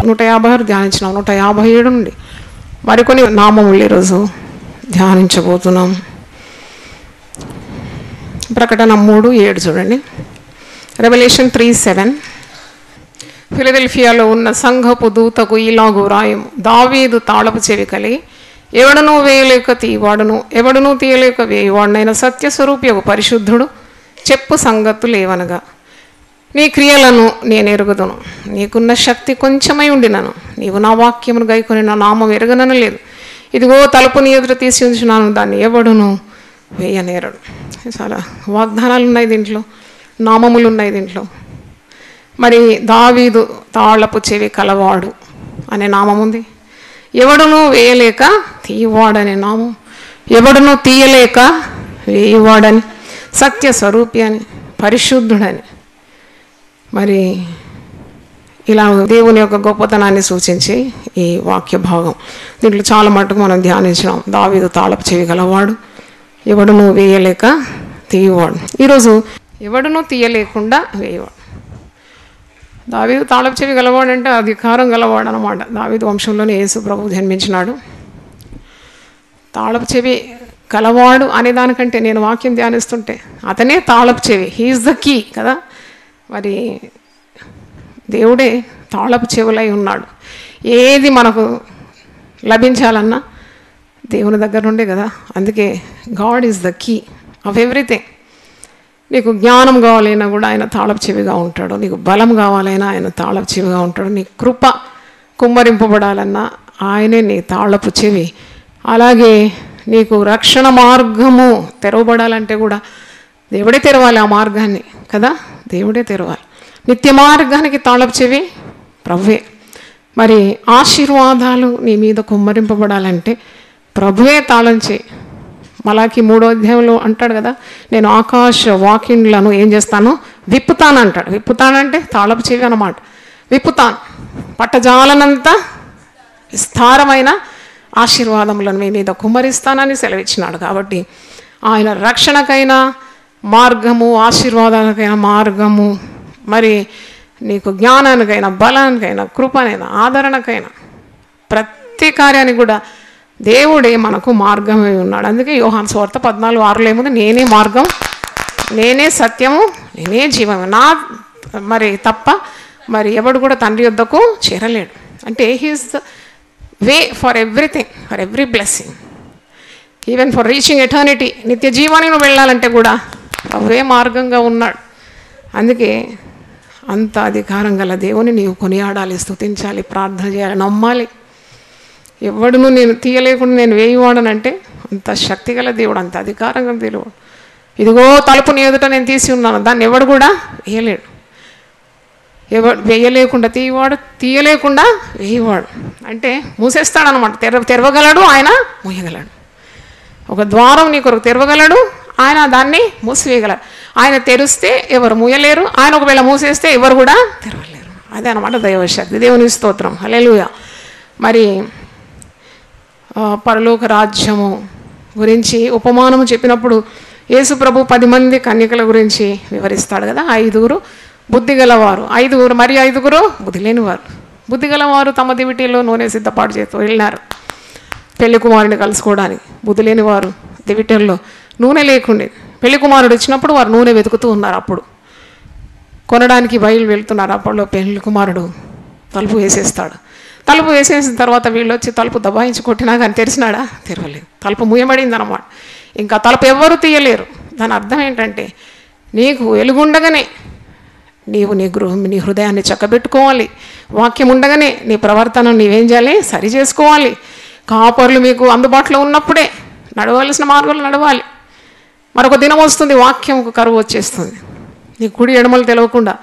156 ధ్యానించినాం. 157 నుండి మరికొన్ని నామములు ఈరోజు ధ్యానించబోతున్నాం. ప్రకటన 3:7 చూడండి. రెవల్యూషన్ 3:7. ఫిలదెల్ఫియాలో ఉన్న సంఘపు దూతకు ఇలాగు వ్రాయము, దావీదు తాళపు చెవి కలిగి ఎవడనూ వేయలేక తీయవాడును, ఎవడనూ తీయలేక వేయవాడునైన సత్యస్వరూపి ఒక పరిశుద్ధుడు చెప్పు సంగతులు ఏవనగా, నీ క్రియలను నేను ఎరుగుదును, నీకున్న శక్తి కొంచెమై ఉండినను, నీవు నా వాక్యమును గైకొని నా నామం ఎరగనను లేదు. ఇదిగో తలుపుని ఎదుట తీసి ఉంచున్నాను, దాన్ని ఎవడును వేయనేరడు. చాలా వాగ్దానాలు ఉన్నాయి దీంట్లో, నామములు ఉన్నాయి దీంట్లో. మరి దావీదు తాళపు చెవి కలవాడు అనే నామం ఉంది. ఎవడును వేయలేక తీయవాడనే నామం, ఎవడును తీయలేక వేయవాడని, సత్య స్వరూపి అని, పరిశుద్ధుడని. మరి ఇలా దేవుని యొక్క గొప్పతనాన్ని సూచించి ఈ వాక్య భాగం దీంట్లో చాలా మటుకు మనం ధ్యానించినాం. దావీదు తాళపు చెవి గలవాడు, ఎవడును వేయలేక తీయవాడు. ఈరోజు ఎవడును తీయలేకుండా వేయవాడు. దావీదు తాళపు చెవి గలవాడు అంటే అధికారం గలవాడు అనమాట. దావీదు వంశంలోనే యేసు ప్రభు జన్మించినాడు. తాళపు చెవి కలవాడు అనే దానికంటే నేను వాక్యం ధ్యానిస్తుంటే అతనే తాళపు చెవి, హీఈస్ ద కీ కదా. మరి దేవుడే తాళపు చెవులై ఉన్నాడు. ఏది మనకు లభించాలన్నా దేవుని దగ్గర నుండే కదా. అందుకే God is the key of everything. నీకు జ్ఞానం కావాలైనా కూడా ఆయన తాళపు చెవిగా ఉంటాడు, నీకు బలం కావాలైనా ఆయన తాళపు చెవిగా ఉంటాడు, నీ కృప కుమ్మరింపబడాలన్నా ఆయనే నీ తాళపు చెవి. అలాగే నీకు రక్షణ మార్గము తెరవబడాలంటే కూడా దేవుడే తెరవాలి ఆ మార్గాన్ని కదా, దేవుడే తెరవాలి. నిత్య మార్గానికి తాళపు చెవి ప్రభువే. మరి ఆశీర్వాదాలు నీ మీద కుమ్మరింపబడాలంటే ప్రభువే తాళం చేయి. మలాకి 3వ అధ్యాయంలో అంటాడు కదా, నేను ఆకాశ వాకిండ్లను ఏం చేస్తాను, విప్పుతాను అంటాడు. విప్పుతానంటే తాళపు చెవి అన్నమాట. విప్పుతాను, పట్టజాలనంత విస్తారమైన ఆశీర్వాదములను మీ మీద కుమ్మరిస్తానని సెలవిచ్చినాడు. కాబట్టి ఆయన రక్షణకైనా మార్గము, ఆశీర్వాదానికైనా మార్గము, మరి నీకు జ్ఞానానికైనా బలానికైనా కృపనైనా ఆదరణకైనా ప్రతి కార్యానికి కూడా దేవుడే మనకు మార్గమై ఉన్నాడు. అందుకే యోహాను సువార్త 14:6 ఏముంది, నేనే మార్గం, నేనే సత్యము, నేనే జీవము, నా మరి తప్ప మరి ఎవడు కూడా తండ్రి యొద్దకు చేరలేడు. అంటే he is the way for everything, for every blessing, even for reaching eternity. నిత్య జీవానికి నువ్వు వెళ్ళాలంటే కూడా అవే మార్గంగా ఉన్నాడు. అందుకే అంత అధికారం గల దేవుని నీవు కొనియాడాలి, స్తుతించాలి, ప్రార్థన చేయాలి, నమ్మాలి. ఎవడును నేను తీయలేకుండా నేను వేయవాడనంటే అంత శక్తి గల దేవుడు, అంత అధికారం గల దేవుడు. ఇదిగో తలుపుని ఎదుట నేను తీసి ఉన్నాను, దాన్ని ఎవడు కూడా వేయలేడు. వేయలేకుండా తీయవాడు, తీయలేకుండా వేయవాడు. అంటే మూసేస్తాడనమాట. తెరవగలడు ఆయన, మూయగలడు. ఒక ద్వారం నీ కొరకు తెరవగలడు, ఆయన దాన్ని మూసివేయగలడు. ఆయన తెరిస్తే ఎవరు మూయలేరు, ఆయన ఒకవేళ మూసేస్తే ఎవరు కూడా తెరవలేరు. అదే అనమాట దైవశక్తి. దేవుని స్తోత్రం, హల్లెలూయా. మరి పరలోక రాజ్యము గురించి ఉపమానము చెప్పినప్పుడు యేసు ప్రభు 10 మంది కన్యకల గురించి వివరిస్తాడు కదా. 5 బుద్ధి గలవారు, 5 మరి 5 బుద్ధి లేనివారు. బుద్ధి గలవారు తమ దివిటీలో నూనె సిద్ధపాటు చేస్తూ వెళ్ళినారు పెళ్లి కుమారుని కలుసుకోవడానికి. బుద్ధి లేనివారు దివిటీల్లో నూనె లేకుండే. పెళ్లి కుమారుడు వచ్చినప్పుడు వారు నూనె వెతుకుతూ ఉన్నారు. అప్పుడు కొనడానికి బయలు వెళ్తున్నారు. అప్పట్లో పెళ్లి కుమారుడు తలుపు వేసేస్తాడు. తలుపు వేసేసిన తర్వాత వీళ్ళు వచ్చి తలుపు దబాయించి కొట్టినా కానీ తెరిచినాడా, తెరవలేదు. తలుపు మూయబడింది అన్నమాట. ఇంకా తలుపు ఎవ్వరూ తీయలేరు. దాని అర్థం ఏంటంటే నీకు వెలుగుండగానే నీవు నీ హృదయాన్ని చక్కబెట్టుకోవాలి. వాక్యం ఉండగానే నీ ప్రవర్తన నీవేం చేయాలి, సరి చేసుకోవాలి. కాపరులు మీకు అందుబాటులో ఉన్నప్పుడే నడవలసిన మార్గంలో నడవాలి. మరొక దినం వస్తుంది, వాక్యంకు కరువు వచ్చేస్తుంది, నీ కుడి ఎడమలు తెలియకుండా.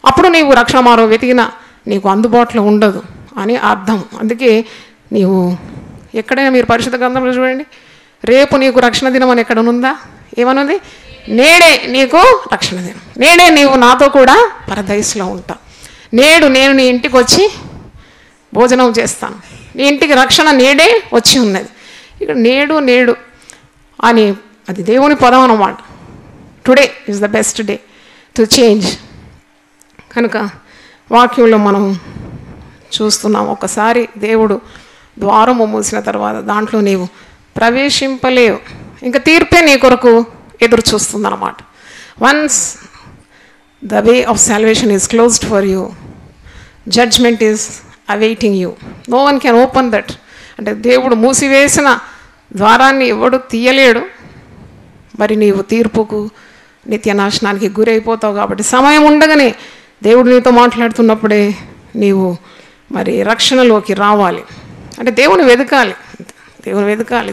అప్పుడు నీవు రక్షణ మార్గం వెతికినా నీకు అందుబాటులో ఉండదు అని అర్థం. అందుకే నీవు ఎక్కడైనా మీరు పరిశుద్ధ గ్రంథంలో చూడండి, రేపు నీకు రక్షణ దినం అని ఎక్కడనుందా, ఏమనుంది, నేడే నీకు రక్షణ దినం, నేడే నీవు నాతో కూడా పరదైస్లో ఉంటా, నేడు నేను నీ ఇంటికి వచ్చి భోజనం చేస్తాను, నీ ఇంటికి రక్షణ నేడే వచ్చి ఉన్నది. ఇక్కడ నేడు నేడు అని అది దేవుని పదం అన్నమాట. Today is the best day to change. కనుక వాక్యంలో మనం చూస్తున్నాం. ఒకసారి దేవుడు ద్వారము మూసిన తర్వాత దాంట్లో నీవు ప్రవేశింపలేవు. ఇంకా తీర్పే నీ కొరకు ఎదురు చూస్తుందన్నమాట. Once the way of salvation is closed for you, judgment is awaiting you. No one can open that. అంటే దేవుడు మూసివేసిన ద్వారాన్ని ఎవడు తీయలేడు. మరి నీవు తీర్పుకు, నిత్యనాశనానికి గురైపోతావు. కాబట్టి సమయం ఉండగానే దేవుడు నీతో మాట్లాడుతున్నప్పుడే నీవు మరి రక్షణలోకి రావాలి. అంటే దేవుని వెతకాలి,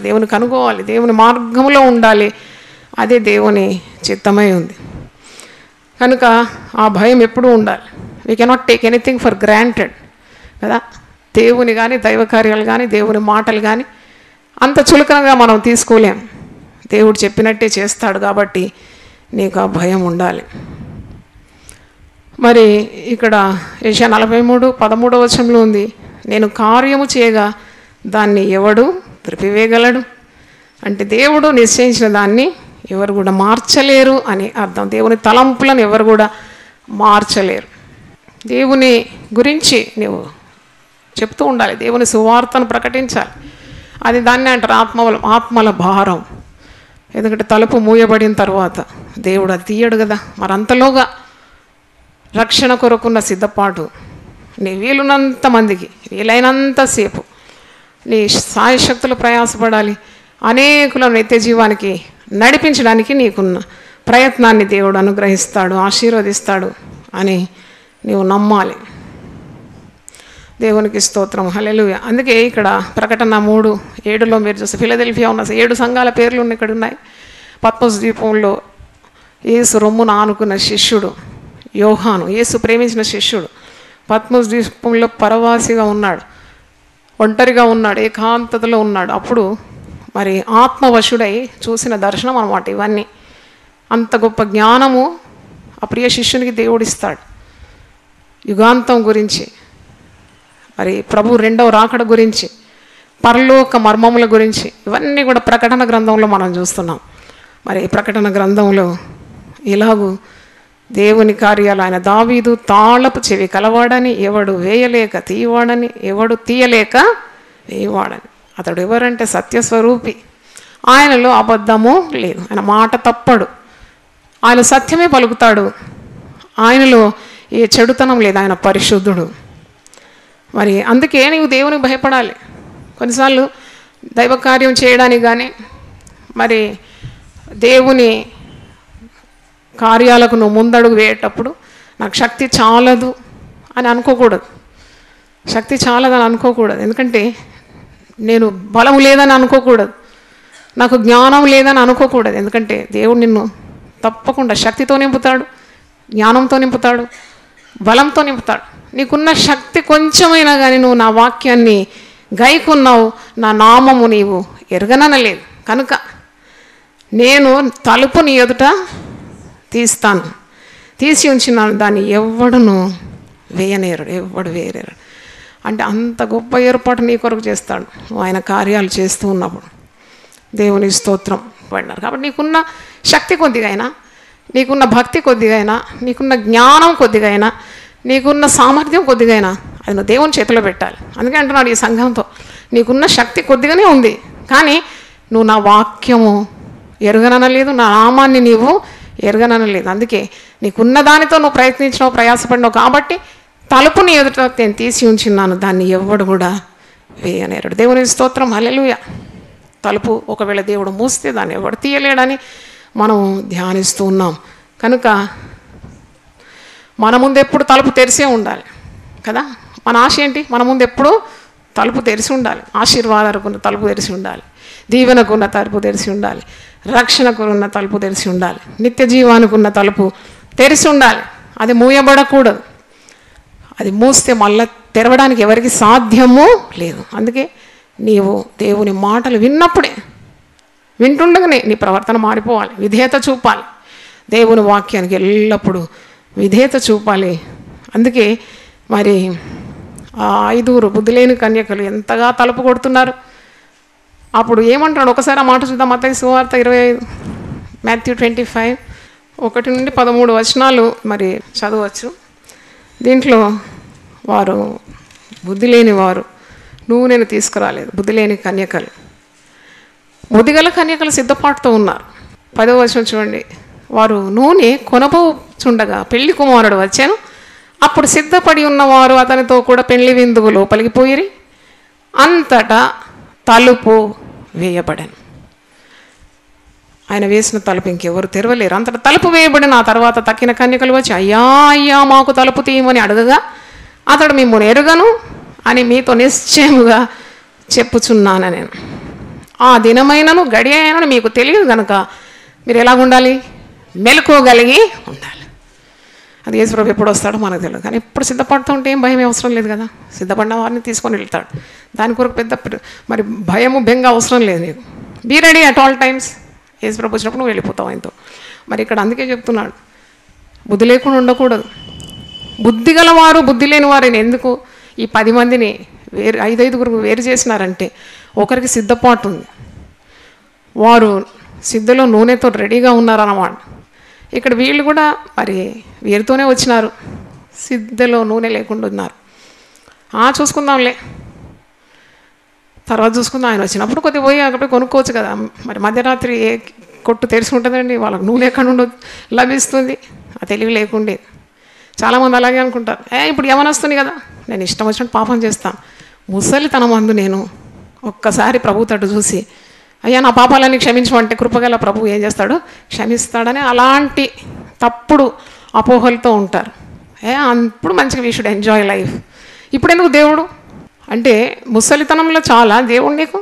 దేవుని కనుగోవాలి, దేవుని మార్గంలో ఉండాలి. అదే దేవుని చిత్తమై ఉంది. కనుక ఆ భయం ఎప్పుడూ ఉండాలి. We cannot take anything for granted కదా. దేవుని కానీ, దైవ కార్యాలు కానీ, దేవుని మాటలు కానీ అంత చులకనగా మనం తీసుకోలేం. దేవుడు చెప్పినట్టే చేస్తాడు కాబట్టి నీకు ఆ భయం ఉండాలి. మరి ఇక్కడ యెషయా 43:13 ఉంది, నేను కార్యము చేయగా దాన్ని ఎవడు త్రిపివేయగలడు. అంటే దేవుడు నిశ్చయించిన దాన్ని ఎవరు కూడా మార్చలేరు అని అర్థం. దేవుని తలంపులను ఎవరు కూడా మార్చలేరు. దేవుని గురించి నువ్వు చెప్తూ ఉండాలి, దేవుని సువార్తను ప్రకటించాలి. అది దాన్ని అంటారు ఆత్మల భారం. ఎందుకంటే తలుపు మూయబడిన తర్వాత దేవుడు అది తీయడు కదా. మరి అంతలోగా రక్షణ కొరకున్న సిద్ధపాటు నీ వీలున్నంత మందికి, వీలైనంతసేపు నీ సాయశక్తులు ప్రయాసపడాలి. అనేకులను నిత్య జీవానికి నడిపించడానికి నీకున్న ప్రయత్నాన్ని దేవుడు అనుగ్రహిస్తాడు, ఆశీర్వదిస్తాడు అని నీవు నమ్మాలి. దేవునికి స్తోత్రం, హల్లెలూయా. అందుకే ఇక్కడ ప్రకటన 3:7 మీరు చూస్తే ఫిలదెల్ఫియా ఉన్న 7 సంఘాల పేర్లు ఇక్కడ ఉన్నాయి. పత్మస్ ద్వీపంలో యేసు రొమ్మును ఆనుకున్న శిష్యుడు యోహాను, యేసు ప్రేమించిన శిష్యుడు పత్మస్ ద్వీపంలో పరవాసిగా ఉన్నాడు, ఒంటరిగా ఉన్నాడు, ఏకాంతతలో ఉన్నాడు. అప్పుడు మరి ఆత్మవశుడై చూసిన దర్శనం అన్నమాట ఇవన్నీ. అంత గొప్ప జ్ఞానము ఆ ప్రియ శిష్యునికి దేవుడిస్తాడు. యుగాంతం గురించి, మరి ప్రభు రెండవ రాకడ గురించి, పరలోక మర్మముల గురించి ఇవన్నీ కూడా ప్రకటన గ్రంథంలో మనం చూస్తున్నాం. మరి ప్రకటన గ్రంథంలో ఇలాగూ దేవుని కార్యాలు ఆయన దావీదు తాళపు చెవి కలవాడని, ఎవడు వేయలేక తీయవాడని, ఎవడు తీయలేక వేయవాడని. అతడు ఎవరంటే సత్యస్వరూపి, ఆయనలో అబద్ధము లేదు, ఆయన మాట తప్పడు, ఆయన సత్యమే పలుకుతాడు, ఆయనలో ఏ చెడుతనం లేదు, ఆయన పరిశుద్ధుడు. మరి అందుకే నీవు దేవునికి భయపడాలి. కొన్నిసార్లు దైవ కార్యం చేయడానికి కానీ, మరి దేవుని కార్యాలకు నువ్వు ముందడుగు వేయేటప్పుడు నాకు శక్తి చాలదు అని అనుకోకూడదు. శక్తి చాలదని అనుకోకూడదు. ఎందుకంటే నేను బలం లేదని అనుకోకూడదు, నాకు జ్ఞానం లేదని అనుకోకూడదు. ఎందుకంటే దేవుడు నిన్ను తప్పకుండా శక్తితో నింపుతాడు, జ్ఞానంతో నింపుతాడు, బలంతో నింపుతాడు. నీకున్న శక్తి కొంచెమైనా కానీ నువ్వు నా వాక్యాన్ని గైకున్నావు, నా నామము నీవు ఎరగననలేదు. కనుక నేను తలుపు నీ ఎదుట తీస్తాను, తీసి ఉంచినాను, దాన్ని ఎవడును వేయనేరుడు, ఎవడు వేయలేరు. అంటే అంత గొప్ప ఏర్పాటు నీ కొరకు చేస్తాడు నువ్వు ఆయన కార్యాలు చేస్తూ ఉన్నప్పుడు. దేవుని స్తోత్రం పడినారు. కాబట్టి నీకున్న శక్తి కొద్దిగైనా, నీకున్న భక్తి కొద్దిగైనా, నీకున్న జ్ఞానం కొద్దిగైనా, నీకున్న సామర్థ్యం కొద్దిగైనా అది నువ్వు దేవుని చేతిలో పెట్టాలి. అందుకే అంటున్నాడు ఈ సంఘంతో, నీకున్న శక్తి కొద్దిగానే ఉంది, కానీ నువ్వు నా వాక్యము ఎరగననలేదు, నా నామాన్ని నీవు ఎరగననలేదు. అందుకే నీకున్న దానితో నువ్వు ప్రయత్నించినావు, ప్రయాసపడినావు. కాబట్టి తలుపుని ఎదుట నేను తీసి ఉంచిన్నాను, దాన్ని ఎవ్వడు కూడా వేయనేరుడు. దేవుని స్తోత్రం, హల్లెలూయా. తలుపు ఒకవేళ దేవుడు మూస్తే దాన్ని ఎవడు తీయలేడని మనం ధ్యానిస్తూ ఉన్నాం. కనుక మన ముందు ఎప్పుడు తలుపు తెరిసే ఉండాలి కదా. మన ఆశ ఏంటి? మన ముందు ఎప్పుడు తలుపు తెరిచి ఉండాలి. ఆశీర్వాదాలకున్న తలుపు తెరిచి ఉండాలి, దీవెనకున్న తలుపు తెరిచి ఉండాలి, రక్షణకున్న తలుపు తెరిచి ఉండాలి, నిత్య జీవానికున్న తలుపు తెరిచి ఉండాలి. అది మూయబడకూడదు. అది మూస్తే మళ్ళీ తెరవడానికి ఎవరికి సాధ్యమూ లేదు. అందుకే నీవు దేవుని మాటలు విన్నప్పుడే, వింటుండగానే నీ ప్రవర్తన మారిపోవాలి, విధేయత చూపాలి. దేవుని వాక్యానికి ఎల్లప్పుడూ విధేయత చూపాలి. అందుకే మరి ఆ 5 బుద్ధిలేని కన్యకలు ఎంతగా తలుపు కొడుతున్నారు. అప్పుడు ఏమంటాడు ఒకసారి ఆ మాట చూద్దాం. మత్తయి సువార్త 25, మాథ్యూ 25 1-13 వచనాలు మరి చదవచ్చు. దీంట్లో వారు బుద్ధి లేని వారు నూనెను తీసుకురాలేదు. బుద్ధి లేని కన్యకలు, బుద్ధిగల కన్యకలు సిద్ధపాటుతో ఉన్నారు. 10వ వచనం చూడండి. వారు నూనె కొనబోచుండగా పెళ్లి కుమారుడు వచ్చాను. అప్పుడు సిద్ధపడి ఉన్నవారు అతనితో కూడా పెళ్లి విందువు లోపలికి పోయిరి. అంతటా తలుపు వేయబడెను. ఆయన వేసిన తలుపు ఇంకెవరు తెరవలేరు. అంతటా తలుపు వేయబడిన. ఆ తర్వాత తక్కిన కన్యకలు వచ్చి అయ్యా అయ్యా మాకు తలుపు తీయమని అడగగా అతడు మిమ్మల్ని ఎరుగను అని మీతో నిశ్చయముగా చెప్పుచున్నాను నేను. ఆ దినమైనను గడియ అయినను మీకు తెలియదు కనుక మీరు ఎలాగుండాలి? మెలకువగలిగి ఉండాలి. అది యేసుప్రభు ఎప్పుడు వస్తాడో మనకు తెలియదు. కానీ ఎప్పుడు సిద్ధపడుతూ ఉంటే ఏం భయం అవసరం లేదు కదా. సిద్ధపడిన వారిని తీసుకొని వెళ్తాడు. దాని కొరకు పెద్ద మరి భయము బెంగ అవసరం లేదు నీకు. Be ready at all times. Yesuprabhu వచ్చినప్పుడు నువ్వు వెళ్ళిపోతావు ఆయనతో. మరి ఇక్కడ అందుకే చెప్తున్నాడు, బుద్ధి లేకుండా ఉండకూడదు. బుద్ధి గలవారు బుద్ధి లేని వారిని ఎందుకు ఈ 10 మందిని వేరు 5 వేరు చేసినారంటే ఒకరికి సిద్ధపాటు ఉంది. వారు సిద్ధలో నూనెతో రెడీగా ఉన్నారన్నమాట. ఇక్కడ వీళ్ళు కూడా మరి వీరితోనే వచ్చినారు, సిద్ధలో నూనె లేకుండా ఉన్నారు. చూసుకుందాంలే, తర్వాత చూసుకుందాం, ఆయన వచ్చినప్పుడు కొద్దిగా పోయి అక్కడ కొనుక్కోవచ్చు కదా. మరి మధ్యరాత్రి ఏ కొట్టు తెరిచి ఉంటుందండి, వాళ్ళకి నూనె ఎక్కడ ఉండదు, లభిస్తుంది. ఆ తెలివి లేకుండే చాలామంది అలాగే అనుకుంటారు. ఇప్పుడు యవనొస్తుంది కదా, నేను ఇష్టం వచ్చినట్టు పాపం చేస్తాను. ముసలితనం అందు నేను ఒక్కసారి ప్రభు తట్టు చూసి అయ్యా నా పాపాలన్నీ క్షమించమంటే కృపగల ప్రభు ఏం చేస్తాడు? క్షమిస్తాడని అలాంటి తప్పుడు అపోహలతో ఉంటారు. అప్పుడు మంచిగా వీ షుడ్ ఎంజాయ్ లైఫ్. ఇప్పుడు ఎందుకు దేవుడు అంటే ముసలితనంలో చాలా దేవుడు నీకు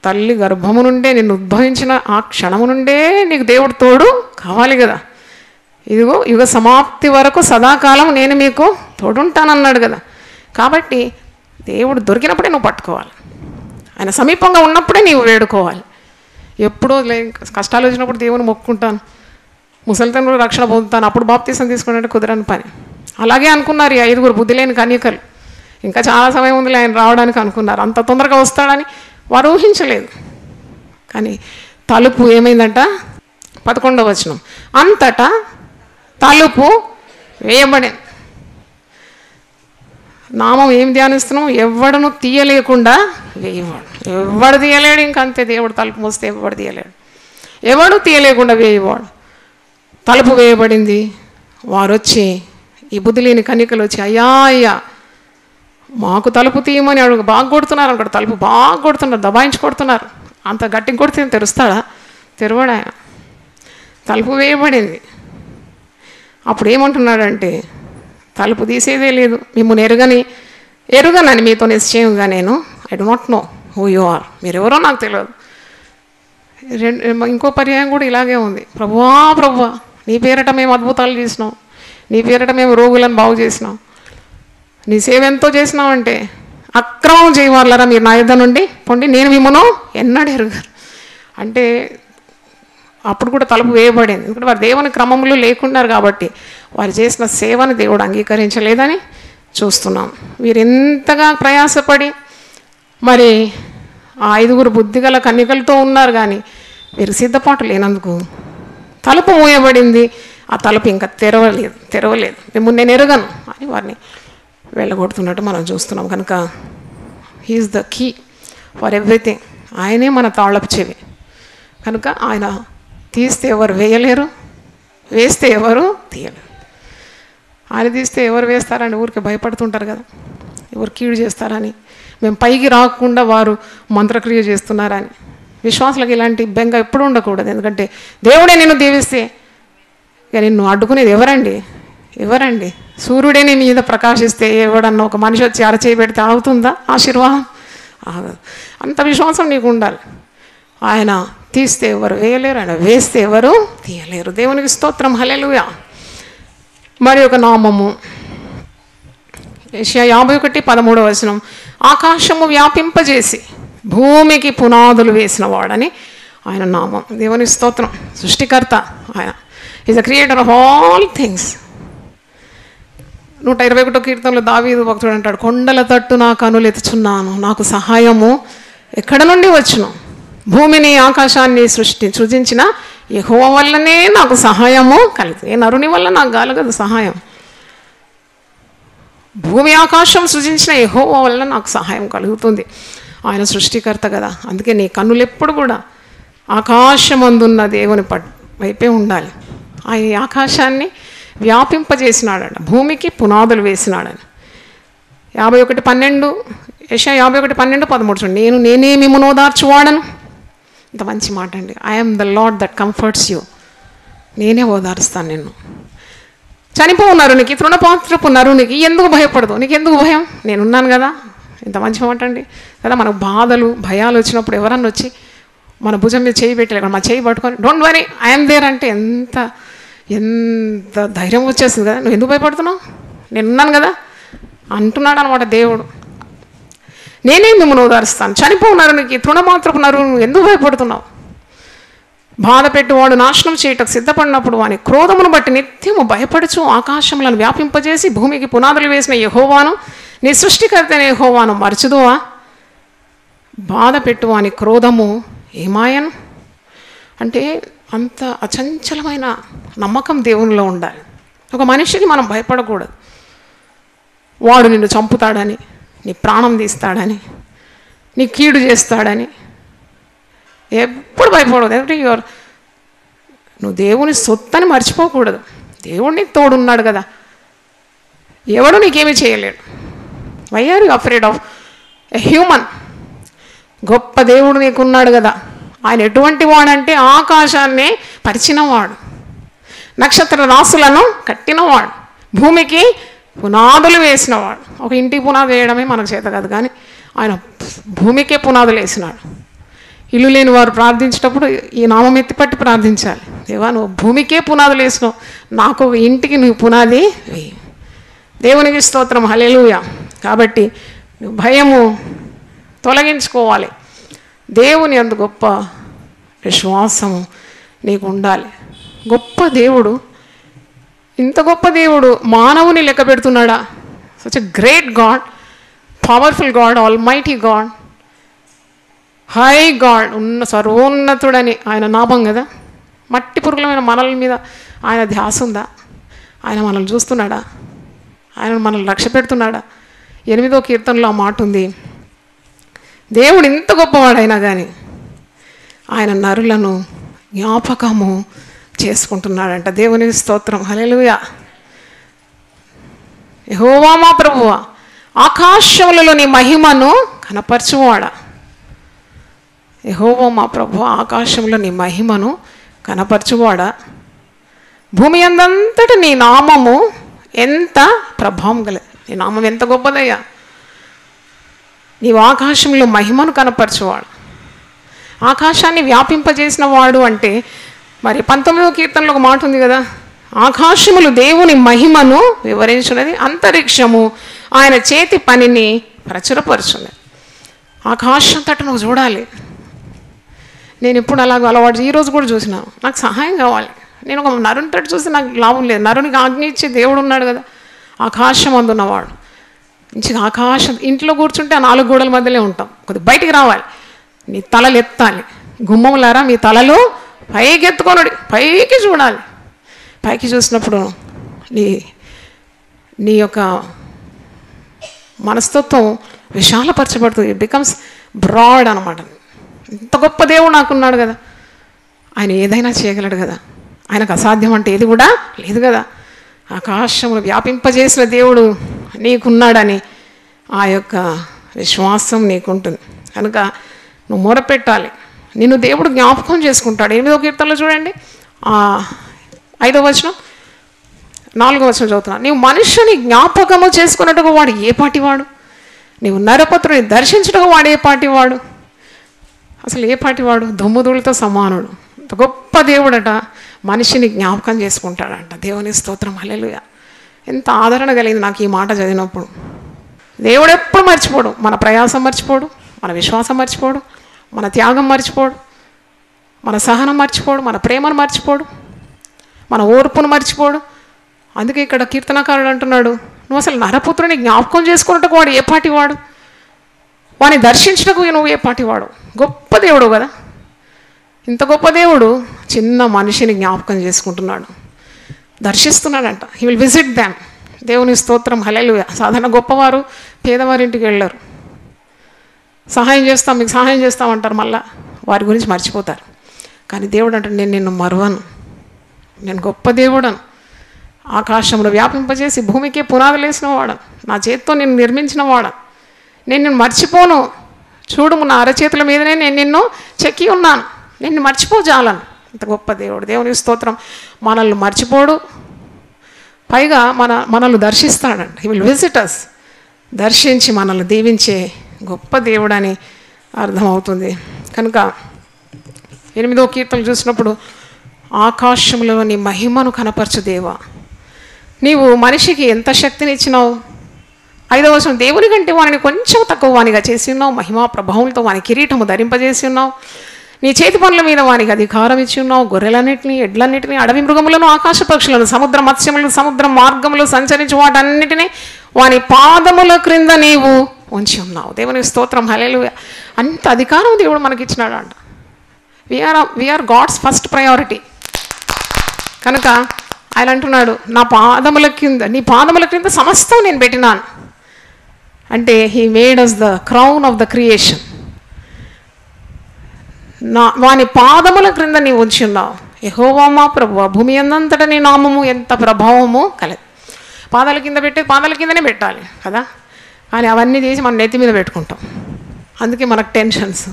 తల్లి గర్భము నుండే నిన్ను ఉద్భవించిన ఆ క్షణము నుండే నీకు దేవుడు తోడు కావాలి కదా. ఇదిగో యుగ సమాప్తి వరకు సదాకాలం నేను మీకు తోడుంటానన్నాడు కదా. కాబట్టి దేవుడు దొరికినప్పుడే నువ్వు పట్టుకోవాలి, ఆయన సమీపంగా ఉన్నప్పుడే నీవు వేడుకోవాలి. ఎప్పుడో కష్టాలు వచ్చినప్పుడు దేవుని మొక్కుంటాను, ముసలితనంలో రక్షణ పొందుతాను, అప్పుడు బాప్తీసం తీసుకున్నట్టు కుదరని పని. అలాగే అనుకున్నారు ఈ 5 బుద్ధి లేని కన్యకలు. ఇంకా చాలా సమయం ఉంది ఆయన రావడానికి అనుకున్నారు. అంత తొందరగా వస్తాడని వారు ఊహించలేదు. కానీ తలుపు ఏమైందంట? 11వ వచనం, అంతటా తలుపు వేయబడే. నామం ఏం ధ్యానిస్తున్నాం? ఎవడను తీయలేకుండా వేయవాడు. ఎవడు తీయలేడు, ఇంకంతే. దేవుడు తలుపు మూస్తే ఎవడు తీయలేడు, ఎవడు తీయలేకుండా వేయవాడు. తలుపు వేయబడింది. వారు వచ్చి ఈ బుద్ధి లేని కన్యకలు వచ్చి అయ్యా అయ్యా మాకు తలుపు తీయమని అడుగు. బాగా కొడుతున్నారు అక్కడ, తలుపు బాగా కొడుతున్నారు, దబాయించి కొడుతున్నారు. అంత గట్టిగా కొడితే తెరుస్తాడా? తెరవడు ఆయన. తలుపు వేయబడింది. అప్పుడు ఏమంటున్నాడంటే తలుపు తీసేదే లేదు, మిమ్మల్ని ఎరుగనని మీతో నిశ్చయంగా నేను I do not know who you are, మీరెవరో నాకు తెలియదు. ఇంకో పర్యాయం కూడా ఇలాగే ఉంది. ప్రభువా ప్రభువా నీ పేరట మేము అద్భుతాలు చేసినాం, నీ పేరట మేము రోగులను బాగు చేసినాం, నీ సేవ ఎంతో చేసినామంటే అక్రమం చేయవాళ్ళరా మీరు నా యుద్ధ నుండి పొండి, నేను మిమ్మను ఎన్నడూ ఎరుగరు అంటే అప్పుడు కూడా తలుపు వేయబడింది. ఎందుకంటే వారు దేవుని క్రమంలో లేకున్నారు కాబట్టి వారు చేసిన సేవను దేవుడు అంగీకరించలేదని చూస్తున్నాం. వీరు ఎంతగా ప్రయాసపడి మరి ఆ 5 బుద్ధిగల కన్యకలతో ఉన్నారు, కానీ వీరు సిద్ధపాటు లేనందుకు తలుపు మూయబడింది. ఆ తలుపు ఇంకా తెరవలేదు. మిమ్మల్ని నేను ఎరగను అని వారిని వెళ్ళగొడుతున్నట్టు మనం చూస్తున్నాం. కనుక he is the key for everything. ఆయనే మన తాళపు చెవి. కనుక ఆయన తీస్తే ఎవరు వేయలేరు, వేస్తే ఎవరు తీయలేరు. ఆయన తీస్తే ఎవరు వేస్తారని ఊరికి భయపడుతుంటారు కదా, ఎవరు కీడు చేస్తారని, మేము పైకి రాకుండా వారు మంత్రక్రియ చేస్తున్నారని. విశ్వాసులకు ఇలాంటి బెంగ ఎప్పుడు ఉండకూడదు. ఎందుకంటే దేవుడే నిన్ను దీవిస్తే ఇక నిన్ను అడ్డుకునేది ఎవరండి? సూర్యుడే నీ మీద ప్రకాశిస్తే ఎవడన్నా ఒక మనిషి వచ్చి అరచేయి పెడితే ఆగుతుందా ఆశీర్వాదం? ఆగదు. అంత విశ్వాసం నీకు ఉండాలి. ఆయన తీస్తే ఎవరు వేయలేరు, ఆయన వేస్తే ఎవరు తీయలేరు. దేవునికి స్తోత్రం, హల్లెలూయా. మరి ఒక నామము యెషయా 51:13 వచనం, ఆకాశము వ్యాపింపజేసి భూమికి పునాదులు వేసిన వాడని ఆయన నామం. దేవునికి స్తోత్రం. సృష్టికర్త ఆయన. Is the creator of all things. 121 కీర్తనలో దావీదు భక్తుడు అంటాడు, కొండల తట్టు నా కనులు ఎత్తుచున్నాను, నాకు సహాయము ఎక్కడ నుండి వచ్చును? భూమిని ఆకాశాన్ని సృజించిన యెహోవా వల్లనే నాకు సహాయము కలుగుతుంది. ఏ నరుని వల్ల నాకు కలగదు సహాయం. భూమి ఆకాశం సృజించిన యెహోవా వల్ల నాకు సహాయం కలుగుతుంది. ఆయన సృష్టికర్త కదా. అందుకే నీ కన్నులు ఎప్పుడు కూడా ఆకాశమందున్న దేవుని వైపే ఉండాలి. ఆ ఆకాశాన్ని వ్యాపింపజేసినాడట, భూమికి పునాదులు వేసినాడని. 51:12 యెషయా 51:13 చూడండి. నేనే మిమ్మును ఓదార్చువాడను. ఇంత మంచి మాట అండి. I'm the lord that comforts you. నేనే ఓదారుస్తాను నిన్ను. చనిపోవు నరునికి, తృణపాత్రపు నరునికి ఎందుకు భయపడదు? నీకు ఎందుకు భయం? నేనున్నాను కదా. ఇంత మంచి మాట అండి కదా. మనకు బాధలు భయాలు వచ్చినప్పుడు ఎవరన్నా వచ్చి మన భుజం మీద చేయి పెట్టలేక మా చేయి పట్టుకొని డోంట్ వరీ ఐఎమ్ దేర్ అంటే ఎంత ధైర్యం వచ్చేస్తుంది కదా. నువ్వు ఎందుకు భయపడుతున్నావు? నేనున్నాను కదా అంటున్నాడు అనమాట దేవుడు. నేనే మిమ్మల్ని ఓదారుస్తాను. చనిపోవు నరునికి, తృణమాత్రపు నరువు ఎందుకు భయపడుతున్నావు? బాధ పెట్టువాడు నాశనం చేయటకు సిద్ధపడినప్పుడు వాని క్రోధమును బట్టి నిత్యము భయపడుచు ఆకాశములను వ్యాపింపజేసి భూమికి పునాదులు వేసిన యెహోవాను, నీ సృష్టికర్త అయిన యెహోవాను మరచుదువా? బాధ పెట్టు వాని క్రోధము ఏమాయను అంటే అంత అచంచలమైన నమ్మకం దేవునిలో ఉండాలి. ఒక మనిషికి మనం భయపడకూడదు. వాడు నిన్ను చంపుతాడని, నీ ప్రాణం తీస్తాడని, నీ కీడు చేస్తాడని ఎప్పుడు భయపడదు. నువ్వు దేవుని సొత్తని మర్చిపోకూడదు. దేవుడు నీకు తోడున్నాడు కదా. ఎవడు నీకేమీ చేయలేడు. Why are you afraid of a human? గొప్ప దేవుడు నీకున్నాడు కదా. ఆయన ఎటువంటి వాడంటే ఆకాశాన్ని పరిచినవాడు, నక్షత్ర రాసులను కట్టినవాడు, భూమికి పునాదులు వేసినవాడు. ఒక ఇంటికి పునాది వేయడమే మనకు చేత కాదు, కానీ ఆయన భూమికే పునాదులు వేసినాడు. ఇల్లు లేని వారు ప్రార్థించేటప్పుడు ఈ నామం ఎత్తిపట్టి ప్రార్థించాలి. దేవా, నువ్వు భూమికే పునాదులు వేసినావు, నాకు ఒక ఇంటికి నువ్వు పునాది వేయి. దేవునికి స్తోత్రం, హల్లెలూయా. కాబట్టి నువ్వు భయము తొలగించుకోవాలి. దేవుని అందు గొప్ప విశ్వాసము నీకు ఉండాలి. గొప్ప దేవుడు, ఇంత గొప్ప దేవుడు మానవుని లెక్క పెడుతున్నాడా? Such a great God, powerful God, almighty God, high God, సర్వోన్నతుడని ఆయన నామం కదా. మట్టి పురుగులమైన మనల మీద ఆయన ధ్యాస ఉందా? ఆయన మనల్ని చూస్తున్నాడా? ఆయన మనల్ని లక్ష్య పెడుతున్నాడా? 8వ కీర్తనలో ఆ మాట ఉంది. దేవుడు ఇంత గొప్పవాడైనా కానీ ఆయన నరులను జ్ఞాపకము చేసుకుంటున్నాడంట. దేవునికి స్తోత్రం, హల్లెలూయా. యెహోవా మా ప్రభువా, ఆకాశములలో నీ మహిమను కనపరచువాడా. యెహోవా మా ప్రభువా, ఆకాశంలో నీ మహిమను కనపరచువాడా. భూమి అందంతటి నీ నామము ఎంత ప్రభావం గలది. నీ నామం ఎంత గొప్పదయ్యా. నీవు ఆకాశంలో మహిమను కనపరచువాడు. ఆకాశాన్ని వ్యాపింపజేసిన వాడు అంటే మరి 19వ కీర్తనలో ఒక మాట ఉంది కదా, ఆకాశములు దేవుని మహిమను వివరించున్నది, అంతరిక్షము ఆయన చేతి పనిని ప్రచురపరుచున్నది. ఆకాశం తట్టు నువ్వు చూడాలి. నేను ఇప్పుడు అలాగ అలవాటు, ఈరోజు కూడా చూసిన, నాకు సహాయం కావాలి. నేను ఒక నరుని తట్టు చూసి నాకు లాభం లేదు. నరునికి ఆజ్ఞ ఇచ్చే దేవుడు ఉన్నాడు కదా, ఆకాశం అందున్నవాడు. మంచిగా ఆకాశం, ఇంట్లో కూర్చుంటే ఆ 4 గోడల మధ్యలో ఉంటాం, కొద్దిగా బయటికి రావాలి. నీ తలలు ఎత్తాలి. గుమ్మములారా మీ తలలు పైకి ఎత్తుకొనుడి, పైకి చూడాలి. పైకి చూసినప్పుడు నీ యొక్క మనస్తత్వం విశాలపరచబడుతుంది. ఇట్ బికమ్స్ బ్రాడ్ అనమాట. ఇంత గొప్ప దేవుడు నాకున్నాడు కదా, ఆయన ఏదైనా చేయగలడు కదా, ఆయనకు అసాధ్యం అంటే ఏది కూడా లేదు కదా. ఆకాశమును వ్యాపింపజేసిన దేవుడు నీకున్నాడని ఆ యొక్క విశ్వాసం నీకుంటుంది. కనుక నువ్వు మొరపెట్టాలి, నిన్ను దేవుడు జ్ఞాపకం చేసుకుంటాడు. 8వ కీర్తనలో చూడండి, 5వ వచనం 4వ వచనం చదువుతున్నా. నీవు మనుషుని జ్ఞాపకము చేసుకున్నట్టుగా వాడు ఏ పాటివాడు, నీవు నరపత్రుని దర్శించటకు వాడు ఏ పాటివాడు. అసలు ఏ పాటివాడు? దుమ్ముధూళితో సమానుడు. గొప్ప దేవుడట, మనిషిని జ్ఞాపకం చేసుకుంటాడంట. దేవుని స్తోత్రం, హల్లెలూయా. ఎంత ఆదరణ కలిగింది నాకు ఈ మాట చదివినప్పుడు. దేవుడు ఎప్పుడు మర్చిపోడు, మన ప్రయాసం మర్చిపోడు, మన విశ్వాసం మర్చిపోడు, మన త్యాగం మర్చిపోడు, మన సహనం మర్చిపోడు, మన ప్రేమను మర్చిపోడు, మన ఓర్పును మర్చిపోడు. అందుకే ఇక్కడ కీర్తనకారుడు అంటున్నాడు, నువ్వు అసలు నరపుత్రుని జ్ఞాపకం చేసుకున్నట్టుకు వాడు ఏ పాటివాడు, వాడిని దర్శించటకు నువ్వు ఏ పాటివాడు. గొప్ప దేవుడు కదా. ఇంత గొప్ప దేవుడు చిన్న మనిషిని జ్ఞాపకం చేసుకుంటున్నాడు, దర్శిస్తున్నాడంట. He will visit them. దేవుని స్తోత్రం, హల్లెలూయా. సాధారణ గొప్పవారు పేదవారింటికి వెళ్ళరు. సహాయం చేస్తాం, మీకు సహాయం చేస్తామంటారు, మళ్ళా వారి గురించి మర్చిపోతారు. కానీ దేవుడు అంటే నేను నిన్ను మరువను, నేను గొప్ప దేవుడను, ఆకాశంలో వ్యాపింపజేసి భూమికే పునాదులు వేసిన వాడను, నా చేతితో నేను నిర్మించిన వాడను, నేను నిన్ను మర్చిపోను, చూడుము నా అరచేతుల మీదనే నేను నిన్ను చెక్కి ఉన్నాను, నిన్ను మర్చిపోజాలను. ఇంత గొప్ప దేవుడు. దేవుని స్తోత్రం. మనల్ని మర్చిపోడు, పైగా మనల్ని దర్శిస్తాడండి. He will visit us. దర్శించి మనల్ని దీవించే గొప్ప దేవుడని అర్థమవుతుంది. కనుక 8వ కీర్తన చూసినప్పుడు ఆకాశంలో నీ మహిమను కనపరచు దేవా. నీవు మనిషికి ఎంత శక్తిని ఇచ్చినావు. 5వ వచనం, దేవుని కంటే వారిని కొంచెం తక్కువ వానిగా చేసి ఉన్నావు, మహిమా ప్రభావంతో వాని కిరీటము ధరింపజేసి ఉన్నావు, నీ చేతి పనుల మీద వానికి అధికారం ఇచ్చి ఉన్నావు. గొర్రెలన్నింటినీ, ఎడ్లన్నింటినీ, అడవి మృగములను, ఆకాశ పక్షులను, సముద్ర మత్స్యములను, సముద్ర మార్గములు సంచరించి వాటన్నిటినీ వాని పాదముల క్రింద నీవు ఉంచి ఉన్నావు. దేవుని స్తోత్రం, హల్లెలూయా. అంత అధికారం దేవుడు మనకిచ్చినాడు అంట. We are God's first priority. కనుక ఆయన అంటున్నాడు, నా పాదముల కింద, నీ పాదముల క్రింద సమస్తం నేను పెట్టినాను. అంటే he made us the crown of the creation. వాని పాదముల క్రింద నీవు ఉంచి ఉన్నావు. యెహోవా మా ప్రభువా, భూమి అందంతటా నీ నామము ఎంత ప్రభావము కలదు. పాదాల కింద పెట్టేది పాదాల కిందనే పెట్టాలి కదా, కానీ అవన్నీ చేసి మనం నెత్తి మీద పెట్టుకుంటాం. అందుకే మనకు టెన్షన్స్,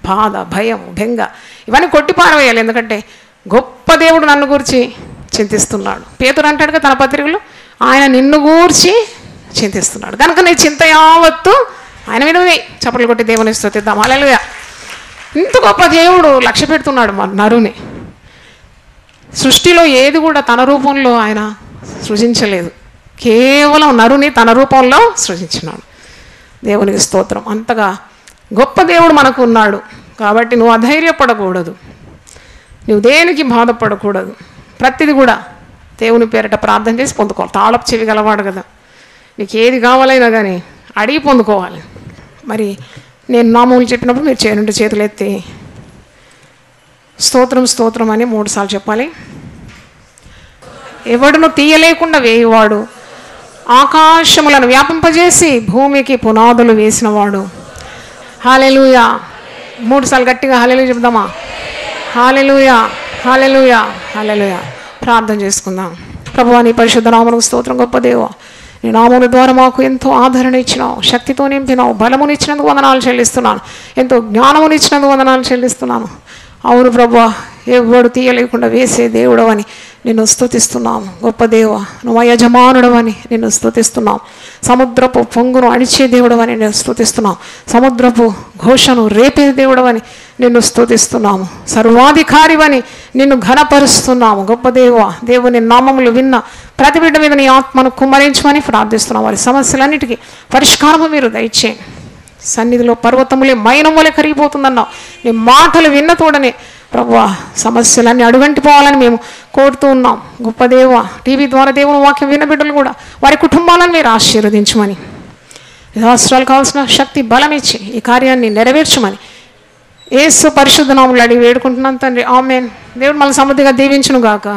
బాధ, భయం, బెంగ ఇవన్నీ కొట్టిపారవేయాలి. ఎందుకంటే గొప్ప దేవుడు నన్ను గూర్చి చింతిస్తున్నాడు. పేతురు అంటాడుగా తన పత్రికలో, ఆయన నిన్ను గూర్చి చింతిస్తున్నాడు. కనుక నీ చింత యావత్తు ఆయన మీద చప్పట్లు కొట్టి దేవుని స్తుతిద్దాం. హల్లెలూయా. ఇంత గొప్ప దేవుడు లక్ష్య పెడుతున్నాడు మన నరుని. సృష్టిలో ఏది కూడా తన రూపంలో ఆయన సృజించలేదు, కేవలం నరుని తన రూపంలో సృజించినాడు. దేవునికి స్తోత్రం. అంతగా గొప్ప దేవుడు మనకు ఉన్నాడు. కాబట్టి నువ్వు అధైర్యపడకూడదు, నువ్వు దేనికి బాధపడకూడదు. ప్రతిది కూడా దేవుని పేరిట ప్రార్థన చేసి పొందుకోవాలి. తాళపు చెవి గలవాడు కదా, నీకు ఏది కావాలైనా కానీ అడిగి పొందుకోవాలి. మరి నేను నామములు చెప్పినప్పుడు మీరు చేయనుంటే చేతులు ఎత్తి స్తోత్రం స్తోత్రం అని 3 సార్లు చెప్పాలి. ఎవడును తీయలేకుండా వేయువాడు, ఆకాశములను వ్యాపింపజేసి భూమికి పునాదులు వేసినవాడు. హల్లెలూయా. 3 సార్లు గట్టిగా హల్లెలూయా చెప్దామా? హల్లెలూయా, హల్లెలూయా, హల్లెలూయా. ప్రార్థన చేసుకుందాం. ప్రభువా, నీ పరిశుద్ధ నామమునకు స్తోత్రం. గొప్ప దేవా, నీ నామముల ద్వారా మాకు ఎంతో ఆదరణ ఇచ్చినావు, శక్తితో నింపినావు, బలమునిచ్చినందుకు వందనాలు చెల్లిస్తున్నాను, ఎంతో జ్ఞానమునిచ్చినందుకు వందనాలు చెల్లిస్తున్నాను. అవును ప్రభువా, ఎవడు తీయలేకుండా వేసే దేవుడవని నిన్ను స్తుతిస్తున్నాము. గొప్ప దేవా, నువ్వు యజమానుడవని నిన్ను స్తుతిస్తున్నాం. సముద్రపు పొంగును అణిచే దేవుడవని నేను స్తుతిస్తున్నాం. సముద్రపు ఘోషను రేపే దేవుడవని నిన్ను స్తుతిస్తున్నాము. సర్వాధికారివని నిన్ను ఘనపరుస్తున్నాము. గొప్ప దేవా, దేవుని నామములు విన్న ప్రతి బిడ్డ మీద నీ ఆత్మను కుమ్మరించమని ప్రార్థిస్తున్నాం. వారి సమస్యలన్నిటికీ పరిష్కారము మీరు దయచేయండి. సన్నిధిలో పర్వతములే మైనం వలె కరిగిపోతుందన్నావు. నీ మాటలు విన్న తోడనే ప్రభువా సమస్యలన్నీ అడుగంటిపోవాలని మేము కోరుతూ ఉన్నాం. గొప్ప దేవ, టీవీ ద్వారా దేవుని వాక్యం విన్న బిడ్డలు కూడా వారి కుటుంబాలను మీరు ఆశీర్వదించమని, రాష్ట్రాలు కావాల్సిన శక్తి బలం ఇచ్చి ఈ కార్యాన్ని నెరవేర్చమని యేసు పరిశుద్ధ నామములో అడిగి వేడుకుంటున్నాను తండ్రి. ఆమేన్. దేవుడు మనల్ని సమృద్ధిగా దీవించును గాక.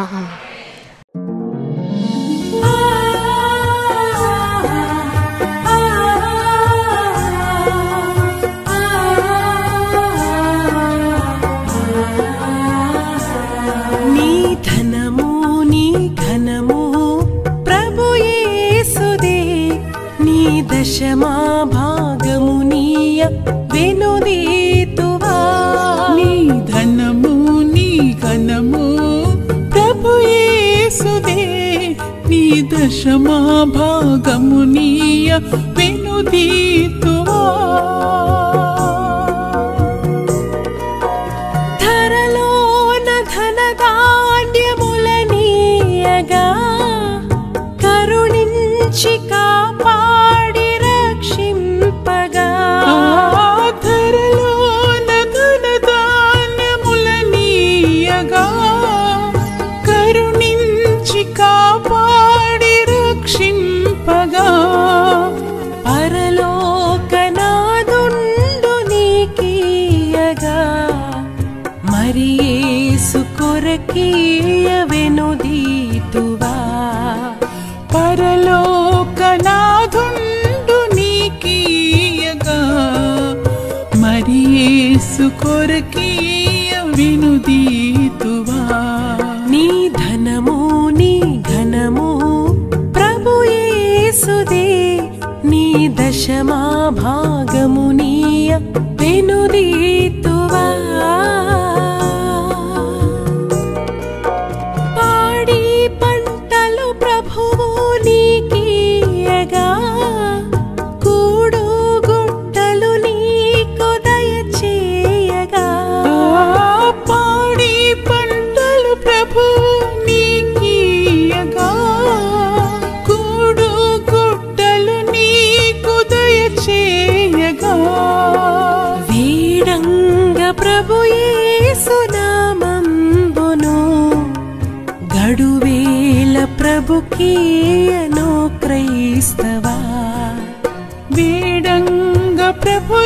దశమా భాగము నీయ వెనుదీతువా, నీ ధనము నీ ఘనము ప్రభు యేసుదే, నీ దశమా భాగము నీయ వెనుదీతువా. ధరలోన ధనధాన్యముల నీయగా కరుణించి కాపాడి రక్షింపగా, ధరలోన ధనధాన్యముల నీయగా కరుణించి కాపాడి రక్షింపగా, పరలోకనాదుండు నీకీయగా మరి యేసు కొరకీయ వెనుదీతువా. పరలో నాథుండు నీకీయగా మరి యేసు కొరకీయ వినుదీతువా. నీ ధనము నీ ఘనము ప్రభు యేసుదే, నీ దశమా భాగము నీయ వెనుదీతువా. పాడి పంటలు ప్రభువు నీకీయగా కూడు గుట్టలు నీకు దయచేయగా. పాడి పంటలు ప్రభు నీకీయగా కూడు గుట్టలు నీకు దయచేయగా. వీడంగ ప్రభు యేసు నామంబును గడువేల ప్రభుకీయను క్రైస్తవా. వేడంగ ప్రభు